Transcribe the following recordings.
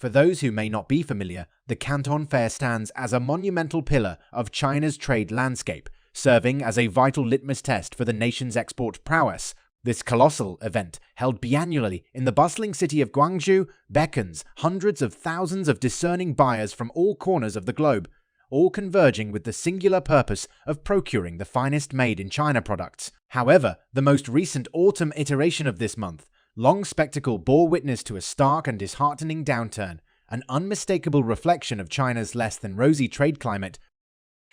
For those who may not be familiar, the Canton Fair stands as a monumental pillar of China's trade landscape, serving as a vital litmus test for the nation's export prowess. This colossal event, held biannually in the bustling city of Guangzhou, beckons hundreds of thousands of discerning buyers from all corners of the globe, all converging with the singular purpose of procuring the finest made-in-China products. However, the most recent autumn iteration of this month, long spectacle, bore witness to a stark and disheartening downturn, an unmistakable reflection of China's less than rosy trade climate.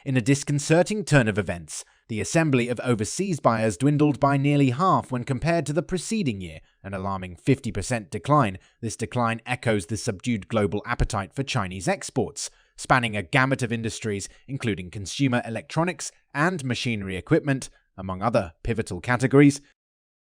In a disconcerting turn of events, the assembly of overseas buyers dwindled by nearly half when compared to the preceding year, an alarming 50% decline. This decline echoes the subdued global appetite for Chinese exports, spanning a gamut of industries including consumer electronics and machinery equipment, among other pivotal categories.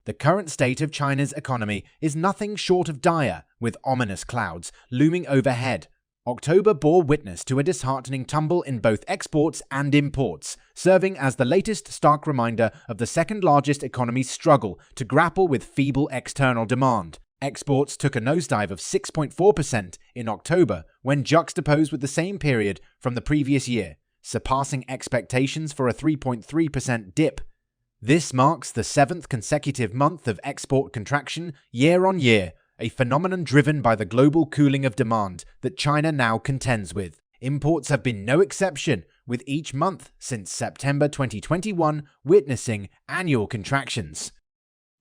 The current state of China's economy is nothing short of dire, with ominous clouds looming overhead. October bore witness to a disheartening tumble in both exports and imports, serving as the latest stark reminder of the second-largest economy's struggle to grapple with feeble external demand. Exports took a nosedive of 6.4% in October when juxtaposed with the same period from the previous year, surpassing expectations for a 3.3% dip. This marks the 7th consecutive month of export contraction year-on-year, a phenomenon driven by the global cooling of demand that China now contends with. Imports have been no exception, with each month since September 2021 witnessing annual contractions.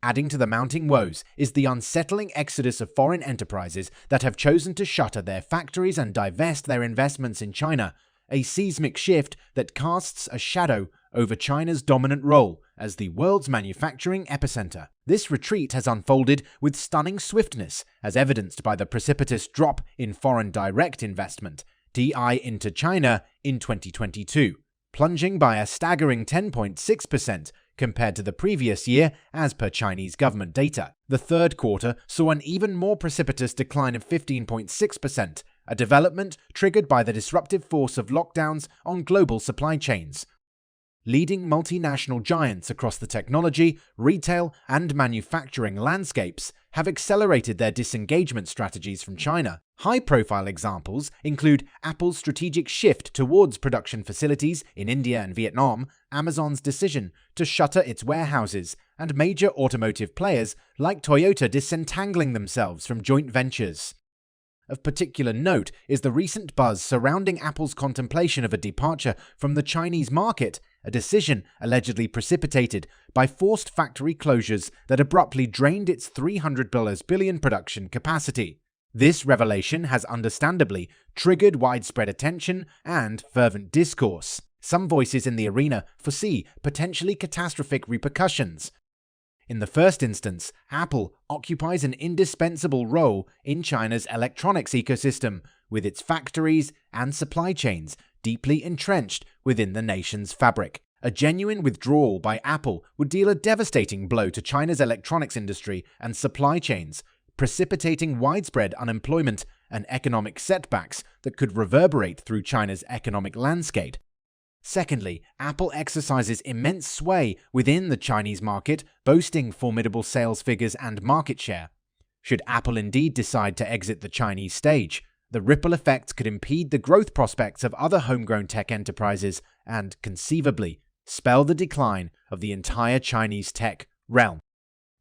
Adding to the mounting woes is the unsettling exodus of foreign enterprises that have chosen to shutter their factories and divest their investments in China, a seismic shift that casts a shadow over China's dominant role as the world's manufacturing epicenter. This retreat has unfolded with stunning swiftness, as evidenced by the precipitous drop in foreign direct investment, DI, into China in 2022, plunging by a staggering 10.6% compared to the previous year as per Chinese government data. The third quarter saw an even more precipitous decline of 15.6%, a development triggered by the disruptive force of lockdowns on global supply chains. Leading multinational giants across the technology, retail, and manufacturing landscapes have accelerated their disengagement strategies from China. High-profile examples include Apple's strategic shift towards production facilities in India and Vietnam, Amazon's decision to shutter its warehouses, and major automotive players like Toyota disentangling themselves from joint ventures. Of particular note is the recent buzz surrounding Apple's contemplation of a departure from the Chinese market, a decision allegedly precipitated by forced factory closures that abruptly drained its $300 billion production capacity. This revelation has understandably triggered widespread attention and fervent discourse. Some voices in the arena foresee potentially catastrophic repercussions. In the first instance, Apple occupies an indispensable role in China's electronics ecosystem, with its factories and supply chains deeply entrenched within the nation's fabric. A genuine withdrawal by Apple would deal a devastating blow to China's electronics industry and supply chains, precipitating widespread unemployment and economic setbacks that could reverberate through China's economic landscape. Secondly, Apple exercises immense sway within the Chinese market, boasting formidable sales figures and market share. Should Apple indeed decide to exit the Chinese stage, the ripple effects could impede the growth prospects of other homegrown tech enterprises and, conceivably, spell the decline of the entire Chinese tech realm.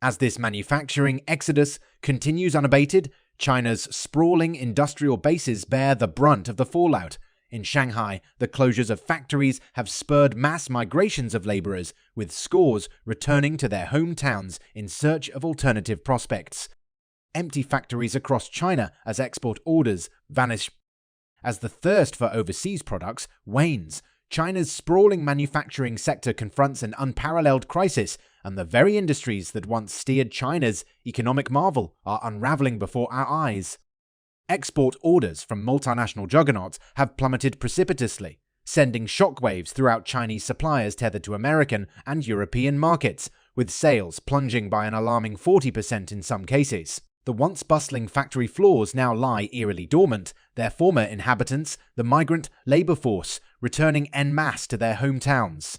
As this manufacturing exodus continues unabated, China's sprawling industrial bases bear the brunt of the fallout. In Shanghai, the closures of factories have spurred mass migrations of laborers, with scores returning to their hometowns in search of alternative prospects. Empty factories across China as export orders vanish. As the thirst for overseas products wanes, China's sprawling manufacturing sector confronts an unparalleled crisis, and the very industries that once steered China's economic marvel are unraveling before our eyes. Export orders from multinational juggernauts have plummeted precipitously, sending shockwaves throughout Chinese suppliers tethered to American and European markets, with sales plunging by an alarming 40% in some cases. The once bustling factory floors now lie eerily dormant, their former inhabitants, the migrant labor force, returning en masse to their hometowns.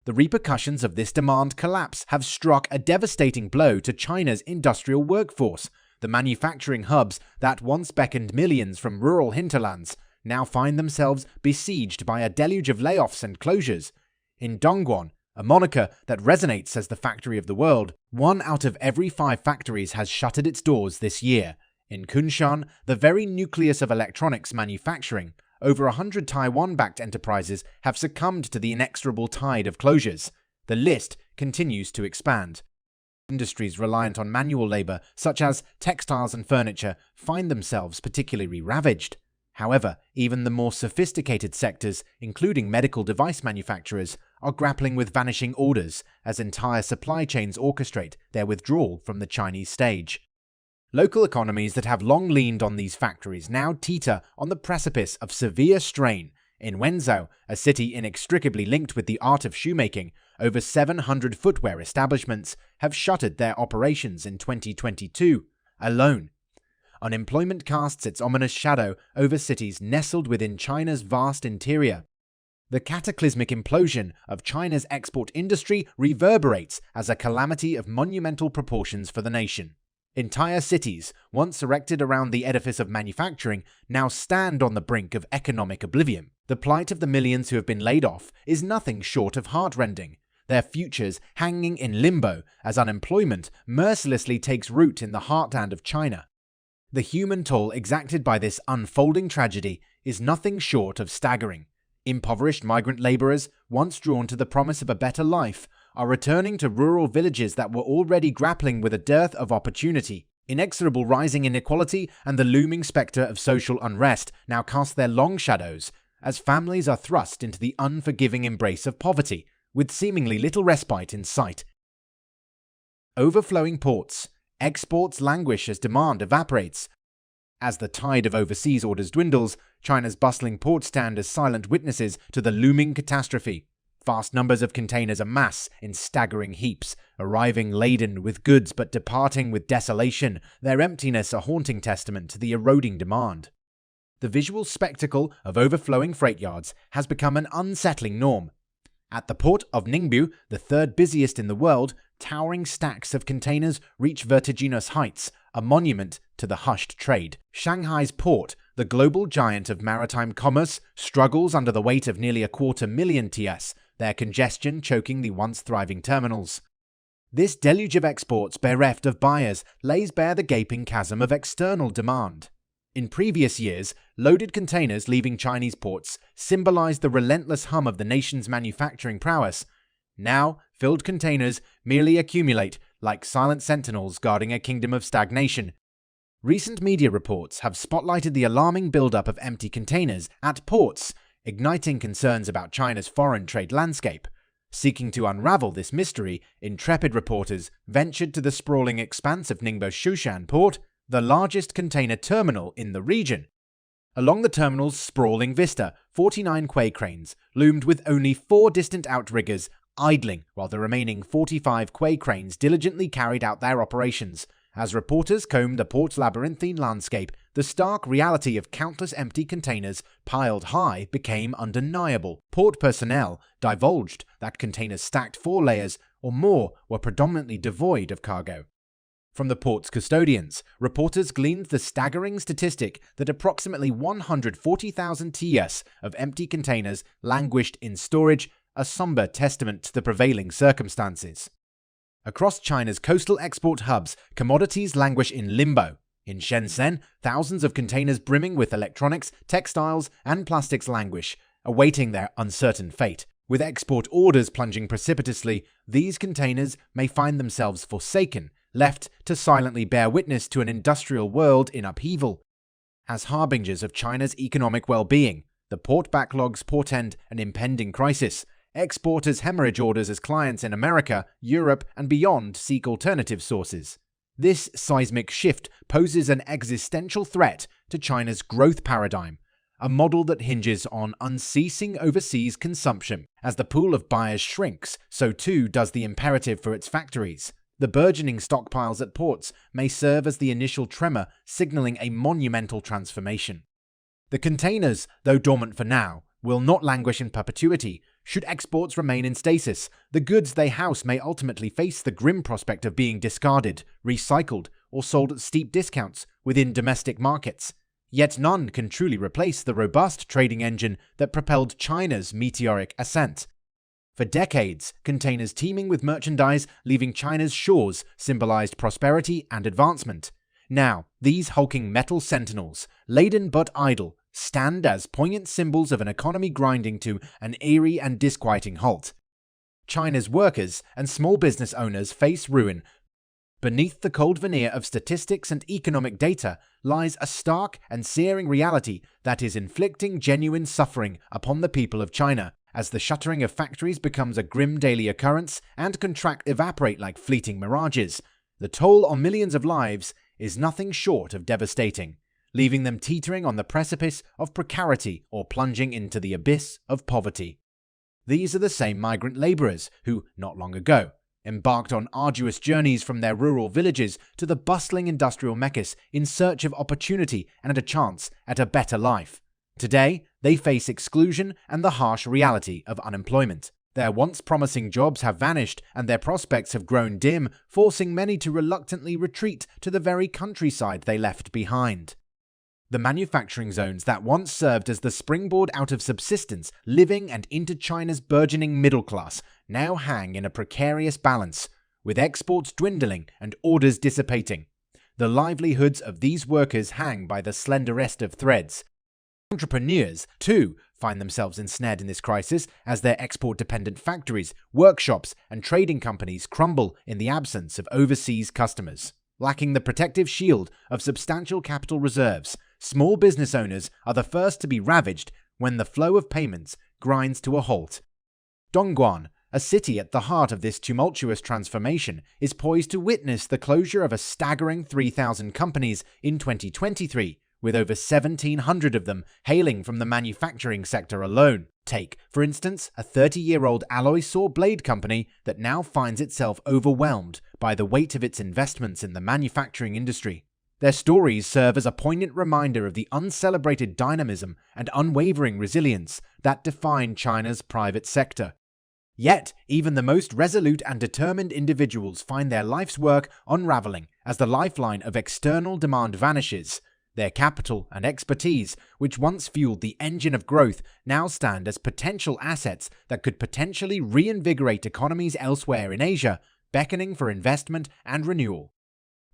The repercussions of this demand collapse have struck a devastating blow to China's industrial workforce. the manufacturing hubs that once beckoned millions from rural hinterlands now find themselves besieged by a deluge of layoffs and closures. In Dongguan, a moniker that resonates as the factory of the world, 1 out of every 5 factories has shuttered its doors this year. In Kunshan, the very nucleus of electronics manufacturing, over 100 Taiwan-backed enterprises have succumbed to the inexorable tide of closures. The list continues to expand. Industries reliant on manual labor, such as textiles and furniture, find themselves particularly ravaged. However, even the more sophisticated sectors, including medical device manufacturers, are grappling with vanishing orders as entire supply chains orchestrate their withdrawal from the Chinese stage. Local economies that have long leaned on these factories now teeter on the precipice of severe strain. In Wenzhou, a city inextricably linked with the art of shoemaking, over 700 footwear establishments have shuttered their operations in 2022 alone. Unemployment casts its ominous shadow over cities nestled within China's vast interior. The cataclysmic implosion of China's export industry reverberates as a calamity of monumental proportions for the nation. Entire cities, once erected around the edifice of manufacturing, now stand on the brink of economic oblivion. The plight of the millions who have been laid off is nothing short of heartrending, their futures hanging in limbo as unemployment mercilessly takes root in the heartland of China. The human toll exacted by this unfolding tragedy is nothing short of staggering. Impoverished migrant laborers, once drawn to the promise of a better life, are returning to rural villages that were already grappling with a dearth of opportunity. Inexorable rising inequality and the looming spectre of social unrest now cast their long shadows as families are thrust into the unforgiving embrace of poverty, with seemingly little respite in sight. Overflowing ports. Exports languish as demand evaporates. As the tide of overseas orders dwindles, China's bustling ports stand as silent witnesses to the looming catastrophe. Vast numbers of containers amass in staggering heaps, arriving laden with goods but departing with desolation, their emptiness a haunting testament to the eroding demand. The visual spectacle of overflowing freight yards has become an unsettling norm. At the port of Ningbo, the third busiest in the world, towering stacks of containers reach vertiginous heights, a monument to the hushed trade. Shanghai's port, the global giant of maritime commerce, struggles under the weight of nearly 250,000 TS, their congestion choking the once thriving terminals. This deluge of exports bereft of buyers lays bare the gaping chasm of external demand. In previous years, loaded containers leaving Chinese ports symbolized the relentless hum of the nation's manufacturing prowess. Now, filled containers merely accumulate like silent sentinels guarding a kingdom of stagnation. Recent media reports have spotlighted the alarming buildup of empty containers at ports, igniting concerns about China's foreign trade landscape. Seeking to unravel this mystery, intrepid reporters ventured to the sprawling expanse of Ningbo Shushan port, the largest container terminal in the region. Along the terminal's sprawling vista, 49 quay cranes loomed with only 4 distant outriggers idling while the remaining 45 quay cranes diligently carried out their operations. As reporters combed the port's labyrinthine landscape, the stark reality of countless empty containers piled high became undeniable. Port personnel divulged that containers stacked 4 layers or more were predominantly devoid of cargo. From the port's custodians, reporters gleaned the staggering statistic that approximately 140,000 TS of empty containers languished in storage, a somber testament to the prevailing circumstances. Across China's coastal export hubs, commodities languish in limbo. In Shenzhen, thousands of containers brimming with electronics, textiles, and plastics languish, awaiting their uncertain fate. With export orders plunging precipitously, these containers may find themselves forsaken, left to silently bear witness to an industrial world in upheaval. As harbingers of China's economic well-being, the port backlogs portend an impending crisis. Exporters hemorrhage orders as clients in America, Europe, and beyond seek alternative sources. This seismic shift poses an existential threat to China's growth paradigm, a model that hinges on unceasing overseas consumption. As the pool of buyers shrinks, so too does the imperative for its factories. The burgeoning stockpiles at ports may serve as the initial tremor, signaling a monumental transformation. The containers, though dormant for now, will not languish in perpetuity. Should exports remain in stasis, the goods they house may ultimately face the grim prospect of being discarded, recycled, or sold at steep discounts within domestic markets. Yet none can truly replace the robust trading engine that propelled China's meteoric ascent. For decades, containers teeming with merchandise leaving China's shores symbolized prosperity and advancement. Now, these hulking metal sentinels, laden but idle, stand as poignant symbols of an economy grinding to an eerie and disquieting halt. China's workers and small business owners face ruin. Beneath the cold veneer of statistics and economic data lies a stark and searing reality that is inflicting genuine suffering upon the people of China, as the shuttering of factories becomes a grim daily occurrence and contracts evaporate like fleeting mirages. The toll on millions of lives is nothing short of devastating, leaving them teetering on the precipice of precarity or plunging into the abyss of poverty. These are the same migrant laborers who, not long ago, embarked on arduous journeys from their rural villages to the bustling industrial meccas in search of opportunity and a chance at a better life. Today, they face exclusion and the harsh reality of unemployment. Their once promising jobs have vanished and their prospects have grown dim, forcing many to reluctantly retreat to the very countryside they left behind. The manufacturing zones that once served as the springboard out of subsistence, living and into China's burgeoning middle class now hang in a precarious balance, with exports dwindling and orders dissipating. The livelihoods of these workers hang by the slenderest of threads. Entrepreneurs, too, find themselves ensnared in this crisis as their export-dependent factories, workshops, and trading companies crumble in the absence of overseas customers. Lacking the protective shield of substantial capital reserves, small business owners are the first to be ravaged when the flow of payments grinds to a halt. Dongguan, a city at the heart of this tumultuous transformation, is poised to witness the closure of a staggering 3,000 companies in 2023, with over 1,700 of them hailing from the manufacturing sector alone. Take, for instance, a 30-year-old alloy saw blade company that now finds itself overwhelmed by the weight of its investments in the manufacturing industry. Their stories serve as a poignant reminder of the uncelebrated dynamism and unwavering resilience that define China's private sector. Yet, even the most resolute and determined individuals find their life's work unraveling as the lifeline of external demand vanishes. Their capital and expertise, which once fueled the engine of growth, now stand as potential assets that could potentially reinvigorate economies elsewhere in Asia, beckoning for investment and renewal.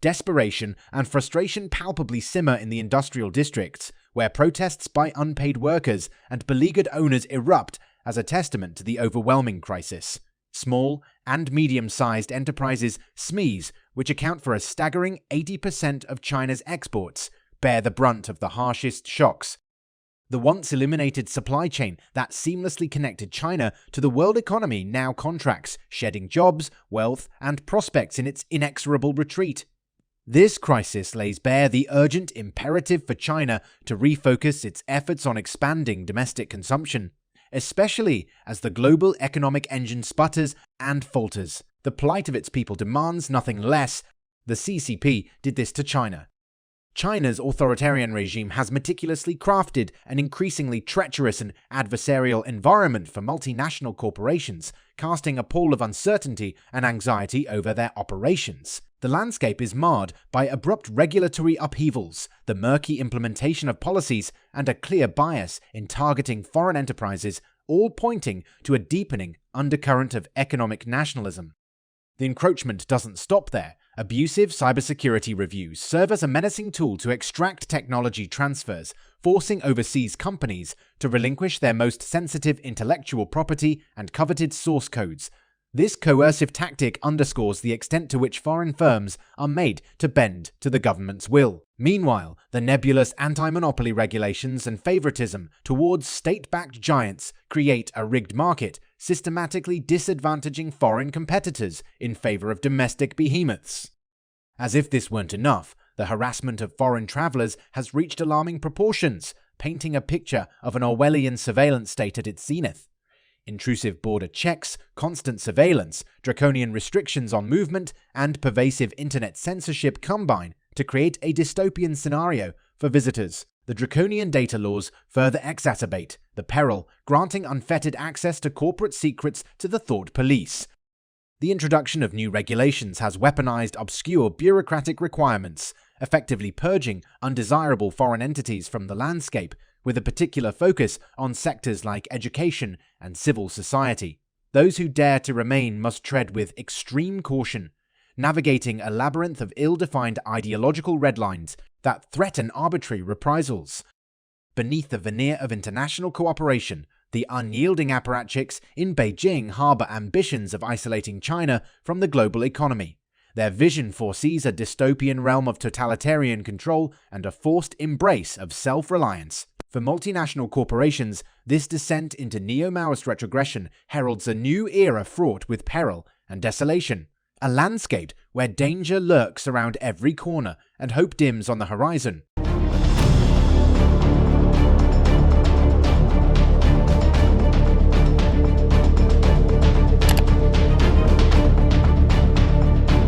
Desperation and frustration palpably simmer in the industrial districts, where protests by unpaid workers and beleaguered owners erupt as a testament to the overwhelming crisis. Small and medium-sized enterprises, SMEs, which account for a staggering 80% of China's exports, bear the brunt of the harshest shocks. The once illuminated supply chain that seamlessly connected China to the world economy now contracts, shedding jobs, wealth, and prospects in its inexorable retreat. This crisis lays bare the urgent imperative for China to refocus its efforts on expanding domestic consumption, especially as the global economic engine sputters and falters. The plight of its people demands nothing less. The CCP did this to China. China's authoritarian regime has meticulously crafted an increasingly treacherous and adversarial environment for multinational corporations, casting a pall of uncertainty and anxiety over their operations. The landscape is marred by abrupt regulatory upheavals, the murky implementation of policies, and a clear bias in targeting foreign enterprises, all pointing to a deepening undercurrent of economic nationalism. The encroachment doesn't stop there. Abusive cybersecurity reviews serve as a menacing tool to extract technology transfers, forcing overseas companies to relinquish their most sensitive intellectual property and coveted source codes. This coercive tactic underscores the extent to which foreign firms are made to bend to the government's will. Meanwhile, the nebulous anti-monopoly regulations and favoritism towards state-backed giants create a rigged market, systematically disadvantaging foreign competitors in favor of domestic behemoths. As if this weren't enough, the harassment of foreign travelers has reached alarming proportions, painting a picture of an Orwellian surveillance state at its zenith. Intrusive border checks, constant surveillance, draconian restrictions on movement, and pervasive internet censorship combine to create a dystopian scenario for visitors. The draconian data laws further exacerbate the peril, granting unfettered access to corporate secrets to the thought police. The introduction of new regulations has weaponized obscure bureaucratic requirements, effectively purging undesirable foreign entities from the landscape, with a particular focus on sectors like education and civil society. Those who dare to remain must tread with extreme caution, navigating a labyrinth of ill-defined ideological red lines that threaten arbitrary reprisals. Beneath the veneer of international cooperation, the unyielding apparatchiks in Beijing harbor ambitions of isolating China from the global economy. Their vision foresees a dystopian realm of totalitarian control and a forced embrace of self-reliance. For multinational corporations, this descent into neo-Maoist retrogression heralds a new era fraught with peril and desolation, a landscape where danger lurks around every corner and hope dims on the horizon.